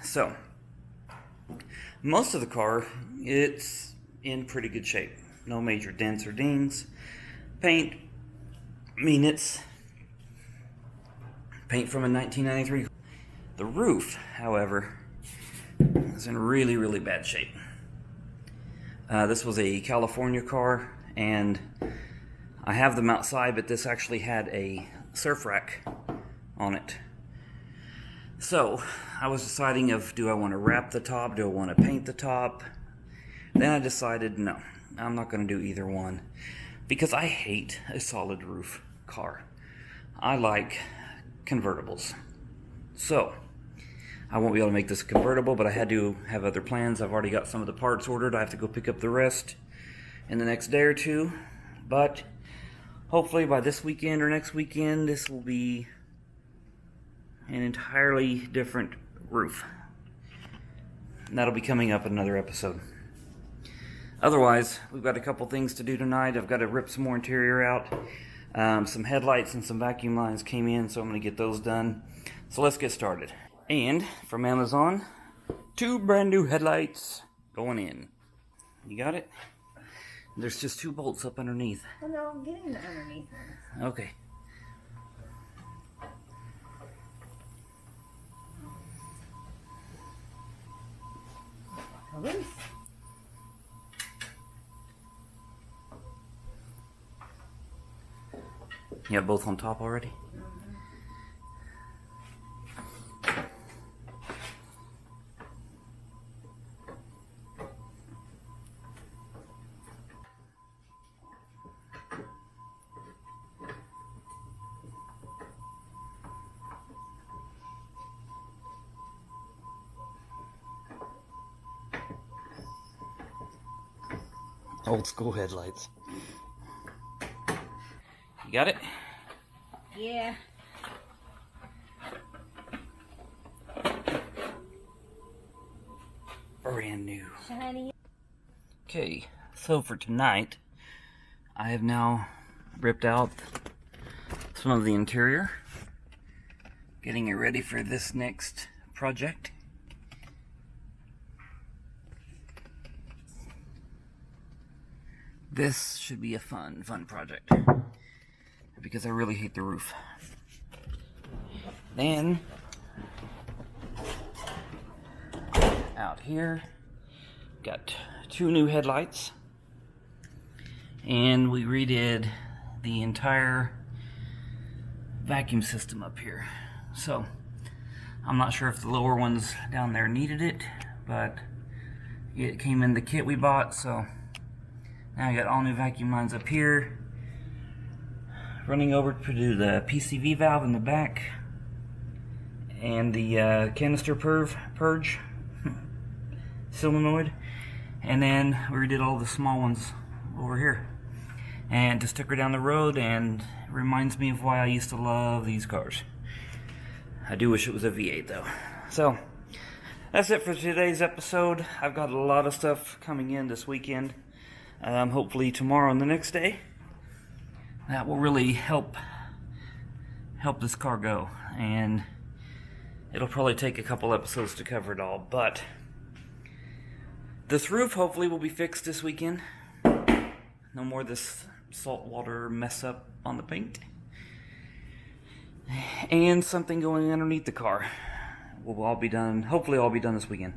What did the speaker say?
So, most of the car, it's in pretty good shape. No major dents or dings. Paint, it's paint from a 1993. The roof, however, is in really, really bad shape. This was a California car, and I have them outside, but this actually had a surf rack on it. So, I was deciding of, do I want to wrap the top? Do I want to paint the top? Then I decided, no, I'm not going to do either one. Because I hate a solid roof car. I like convertibles. So, I won't be able to make this convertible, but I had to have other plans. I've already got some of the parts ordered. I have to go pick up the rest in the next day or two. But, hopefully by this weekend or next weekend, this will be an entirely different roof. And that'll be coming up in another episode. Otherwise, we've got a couple things to do tonight. I've got to rip some more interior out. Some headlights and some vacuum lines came in, so I'm going to get those done. So let's get started. And from Amazon, 2 brand new headlights going in. You got it? There's just 2 bolts up underneath. Oh no, I'm getting the underneath one. Okay. Release. You have both on top already? Old school headlights. You got it? Yeah. Brand new. Shiny. Okay, so for tonight, I have now ripped out some of the interior, getting it ready for this next project. This should be a fun project, because I really hate the roof. Then, out here, got 2 new headlights, and we redid the entire vacuum system up here. So, I'm not sure if the lower ones down there needed it, but it came in the kit we bought, so now I got all new vacuum lines up here, running over to do the PCV valve in the back, and the canister purge solenoid, and then we redid all the small ones over here. And just took her down the road, and it reminds me of why I used to love these cars. I do wish it was a V8 though. So, that's it for today's episode. I've got a lot of stuff coming in this weekend. Hopefully tomorrow and the next day. That will really help this car go. And it'll probably take a couple episodes to cover it all. But this roof hopefully will be fixed this weekend. No more this saltwater mess up on the paint. And something going underneath the car will all be done, hopefully all be done this weekend.